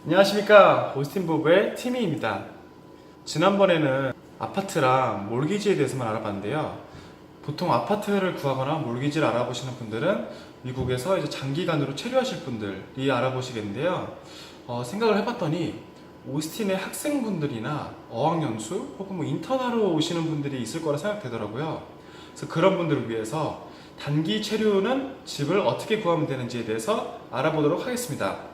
안녕하십니까, 오스틴 부부의 티미입니다. 지난번에는 아파트랑 몰기지에 대해서만 알아봤는데요. 보통 아파트를 구하거나 몰기지를 알아보시는 분들은 미국에서 이제 장기간으로 체류하실 분들이 알아보시겠는데요. 생각을 해봤더니 오스틴의 학생분들이나 어학연수 혹은 뭐 인턴하러 오시는 분들이 있을 거라 생각되더라고요. 그래서 그런 분들을 위해서 단기 체류는 집을 어떻게 구하면 되는지에 대해서 알아보도록 하겠습니다.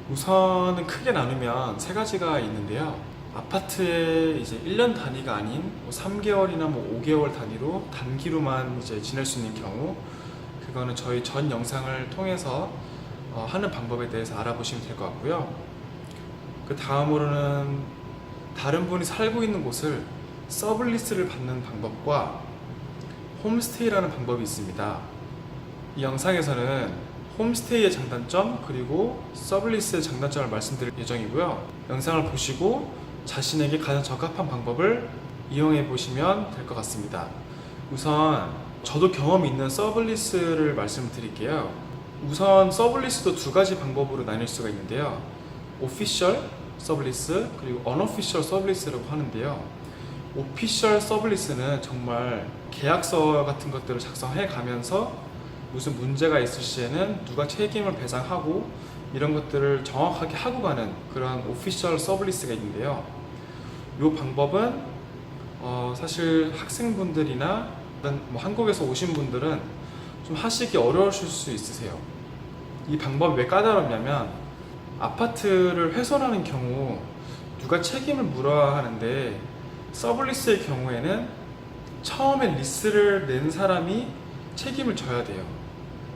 우선은 크게 나누면 세 가지가 있는데요. 아파트에 이제 1년 단위가 아닌 3개월이나 5개월 단위로 단기로만 이제 지낼 수 있는 경우, 그거는 저희 전 영상을 통해서 하는 방법에 대해서 알아보시면 될 것 같고요. 그 다음으로는 다른 분이 살고 있는 곳을 서블리스를 받는 방법과 홈스테이라는 방법이 있습니다. 이 영상에서는 홈스테이의 장단점 그리고 서블리스의 장단점을 말씀드릴 예정이고요. 영상을 보시고 자신에게 가장 적합한 방법을 이용해 보시면 될 것 같습니다. 우선 저도 경험이 있는 서블리스를 말씀드릴게요. 우선 서블리스도 두 가지 방법으로 나뉠 수가 있는데요. 오피셜 서블리스 그리고 언오피셜 서블리스라고 하는데요. 오피셜 서블리스는 정말 계약서 같은 것들을 작성해 가면서 무슨 문제가 있을 시에는 누가 책임을 배상하고 이런 것들을 정확하게 하고 가는 그런 오피셜 서블리스가 있는데요. 이 방법은 사실 학생분들이나 뭐 한국에서 오신 분들은 좀 하시기 어려우실 수 있으세요. 이 방법이 왜 까다롭냐면 아파트를 훼손하는 경우 누가 책임을 물어야 하는데, 서블리스의 경우에는 처음에 리스를 낸 사람이 책임을 져야 돼요.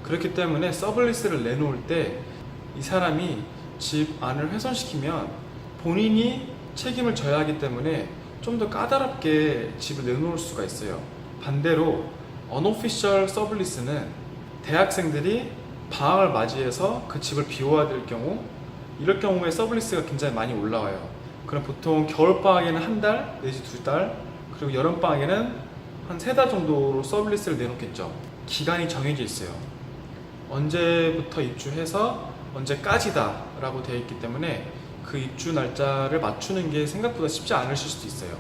그렇기 때문에 서블리스를 내놓을 때 이 사람이 집 안을 훼손시키면 본인이 책임을 져야 하기 때문에 좀 더 까다롭게 집을 내놓을 수가 있어요. 반대로 언오피셜 서블리스는 대학생들이 방학을 맞이해서 그 집을 비워야 될 경우, 이럴 경우에 서블리스가 굉장히 많이 올라와요. 그럼 보통 겨울방학에는 한 달 내지 두 달, 그리고 여름방학에는 한 세 달 정도로 서블리스를 내놓겠죠. 기간이 정해져 있어요. 언제부터 입주해서 언제까지다 라고 되어 있기 때문에 그 입주 날짜를 맞추는 게 생각보다 쉽지 않으실 수도 있어요.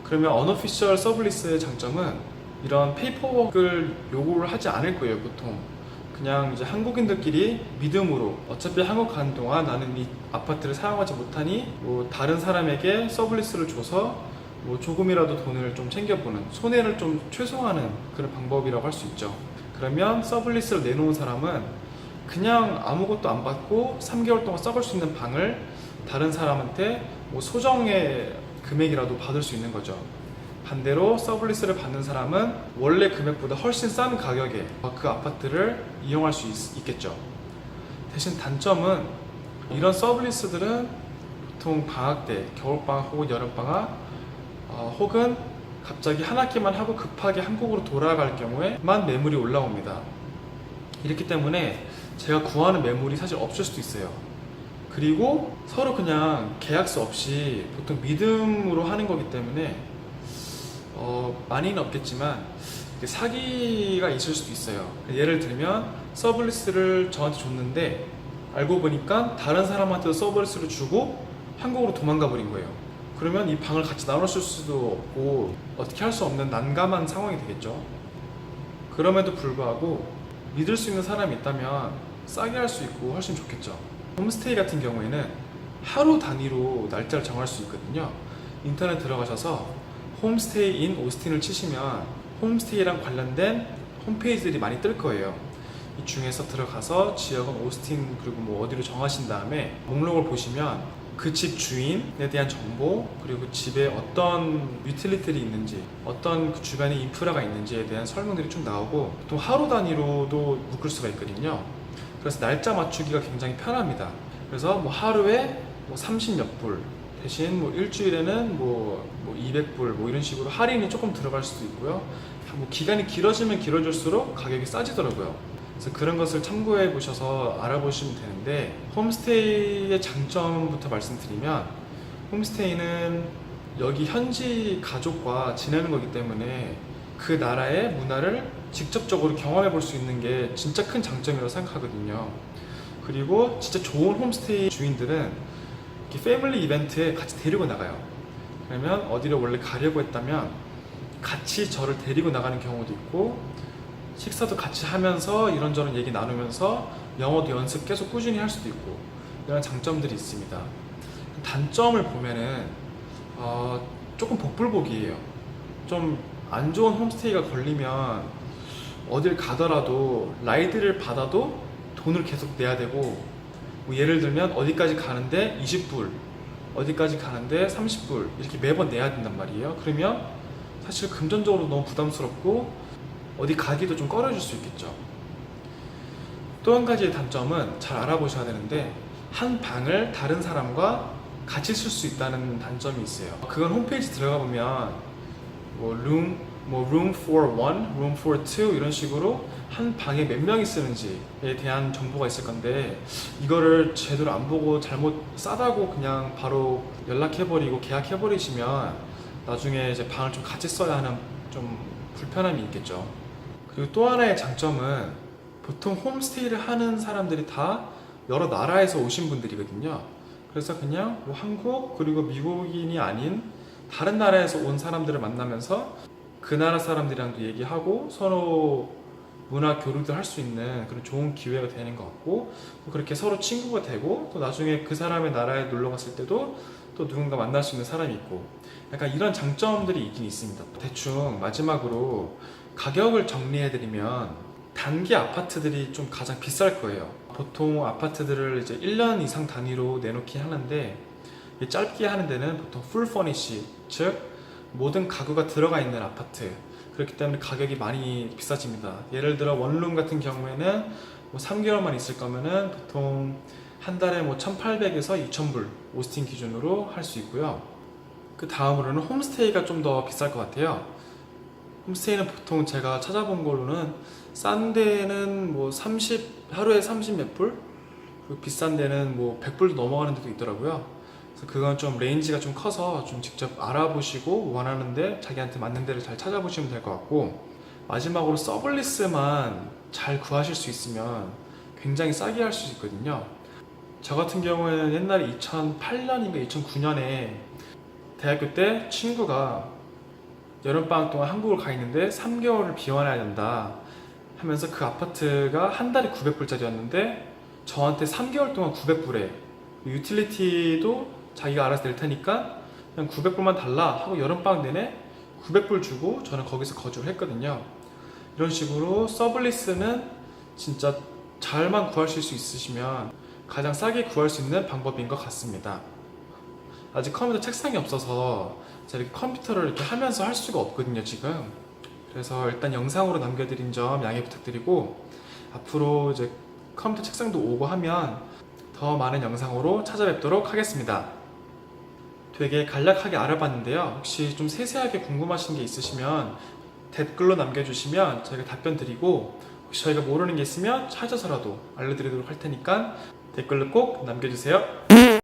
그러면 언오피셜 서블리스의 장점은 이런 페이퍼워크를 요구를 하지 않을 거예요. 보통 그냥 이제 한국인들끼리 믿음으로 어차피 한국 가는 동안 나는 이 아파트를 사용하지 못하니 뭐 다른 사람에게 서블리스를 줘서 뭐 조금이라도 돈을 좀 챙겨보는, 손해를 좀 최소화하는 그런 방법이라고 할 수 있죠. 그러면 서블리스를 내놓은 사람은 그냥 아무것도 안 받고 3개월 동안 써볼 수 있는 방을 다른 사람한테 뭐 소정의 금액이라도 받을 수 있는 거죠. 반대로 서블리스를 받는 사람은 원래 금액보다 훨씬 싼 가격에 그 아파트를 이용할 수 있겠죠. 대신 단점은 이런 서블리스들은 보통 방학 때, 겨울방학 혹은 여름방학 혹은 갑자기 한 학기만 하고 급하게 한국으로 돌아갈 경우에만 매물이 올라옵니다. 이렇기 때문에 제가 구하는 매물이 사실 없을 수도 있어요. 그리고 서로 그냥 계약서 없이 보통 믿음으로 하는 거기 때문에 많이는 없겠지만 사기가 있을 수도 있어요. 예를 들면 서블리스를 저한테 줬는데 알고 보니까 다른 사람한테도 서블리스를 주고 한국으로 도망가 버린 거예요. 그러면 이 방을 같이 나눴을 수도 없고 어떻게 할 수 없는 난감한 상황이 되겠죠. 그럼에도 불구하고 믿을 수 있는 사람이 있다면 싸게 할 수 있고 훨씬 좋겠죠. 홈스테이 같은 경우에는 하루 단위로 날짜를 정할 수 있거든요. 인터넷 들어가셔서 홈스테이 인 오스틴을 치시면 홈스테이랑 관련된 홈페이지들이 많이 뜰 거예요. 이 중에서 들어가서 지역은 오스틴 그리고 뭐 어디로 정하신 다음에 목록을 보시면 그 집 주인에 대한 정보, 그리고 집에 어떤 유틸리티들이 있는지, 어떤 그 주변에 인프라가 있는지에 대한 설명들이 쭉 나오고, 보통 하루 단위로도 묶을 수가 있거든요. 그래서 날짜 맞추기가 굉장히 편합니다. 그래서 뭐 하루에 뭐 30몇 불 대신 뭐 일주일에는 뭐 200불 뭐 이런 식으로 할인이 조금 들어갈 수도 있고요. 뭐 기간이 길어지면 길어질수록 가격이 싸지더라고요. 그래서 그런 것을 참고해 보셔서 알아보시면 되는데, 홈스테이의 장점부터 말씀드리면, 홈스테이는 여기 현지 가족과 지내는 거기 때문에 그 나라의 문화를 직접적으로 경험해 볼 수 있는 게 진짜 큰 장점이라고 생각하거든요. 그리고 진짜 좋은 홈스테이 주인들은 이렇게 패밀리 이벤트에 같이 데리고 나가요. 그러면 어디를 원래 가려고 했다면 같이 저를 데리고 나가는 경우도 있고, 식사도 같이 하면서 이런저런 얘기 나누면서 영어도 연습 계속 꾸준히 할 수도 있고, 이런 장점들이 있습니다. 단점을 보면은 조금 복불복이에요. 좀 안 좋은 홈스테이가 걸리면 어딜 가더라도 라이드를 받아도 돈을 계속 내야 되고, 뭐 예를 들면 어디까지 가는데 20불, 어디까지 가는데 30불 이렇게 매번 내야 된단 말이에요. 그러면 사실 금전적으로 너무 부담스럽고 어디 가기도 좀 꺼려질 수 있겠죠. 또 한 가지의 단점은 잘 알아보셔야 되는데, 한 방을 다른 사람과 같이 쓸 수 있다는 단점이 있어요. 그건 홈페이지 들어가 보면 room for one, room for two 이런 식으로 한 방에 몇 명이 쓰는지에 대한 정보가 있을 건데, 이거를 제대로 안 보고 잘못 싸다고 그냥 바로 연락해버리고 계약해버리시면 나중에 이제 방을 좀 같이 써야 하는 좀 불편함이 있겠죠. 그리고 또 하나의 장점은, 보통 홈스테이를 하는 사람들이 다 여러 나라에서 오신 분들이거든요. 그래서 그냥 뭐 한국 그리고 미국인이 아닌 다른 나라에서 온 사람들을 만나면서 그 나라 사람들이랑도 얘기하고 서로 문화 교류도 할 수 있는 그런 좋은 기회가 되는 것 같고, 그렇게 서로 친구가 되고 또 나중에 그 사람의 나라에 놀러 갔을 때도 또 누군가 만날 수 있는 사람이 있고, 약간 이런 장점들이 있긴 있습니다. 대충 마지막으로 가격을 정리해드리면, 단기 아파트들이 좀 가장 비쌀 거예요. 보통 아파트들을 이제 1년 이상 단위로 내놓긴 하는데, 짧게 하는 데는 보통 풀 퍼니시, 즉 모든 가구가 들어가 있는 아파트, 그렇기 때문에 가격이 많이 비싸집니다. 예를 들어 원룸 같은 경우에는 뭐 3개월만 있을 거면은 보통 한 달에 뭐 1,800에서 2,000불 오스틴 기준으로 할 수 있고요. 그 다음으로는 홈스테이가 좀 더 비쌀 것 같아요. 홈스테이는 보통 제가 찾아본 걸로는 싼 데는 뭐 하루에 30 몇 불? 그리고 비싼 데는 뭐 100불도 넘어가는 데도 있더라고요. 그래서 그건 좀 레인지가 좀 커서 좀 직접 알아보시고 원하는데 자기한테 맞는 데를 잘 찾아보시면 될 것 같고, 마지막으로 서블리스만 잘 구하실 수 있으면 굉장히 싸게 할 수 있거든요. 저 같은 경우에는 옛날에 2008년인가 2009년에 대학교 때 친구가 여름방학 동안 한국을 가 있는데 3개월을 비워놔야 된다 하면서, 그 아파트가 한 달에 900불짜리였는데 저한테 3개월 동안 900불에 유틸리티도 자기가 알아서 낼 테니까 그냥 900불만 달라 하고 여름방학 내내 900불 주고 저는 거기서 거주를 했거든요. 이런 식으로 서블리스는 진짜 잘만 구하실 수 있으시면 가장 싸게 구할 수 있는 방법인 것 같습니다. 아직 컴퓨터 책상이 없어서 제가 이렇게 컴퓨터를 이렇게 하면서 할 수가 없거든요 지금. 그래서 일단 영상으로 남겨드린 점 양해 부탁드리고, 앞으로 이제 컴퓨터 책상도 오고 하면 더 많은 영상으로 찾아뵙도록 하겠습니다. 되게 간략하게 알아봤는데요. 혹시 좀 세세하게 궁금하신 게 있으시면 댓글로 남겨주시면 저희가 답변 드리고, 혹시 저희가 모르는 게 있으면 찾아서라도 알려드리도록 할 테니까 댓글로 꼭 남겨주세요.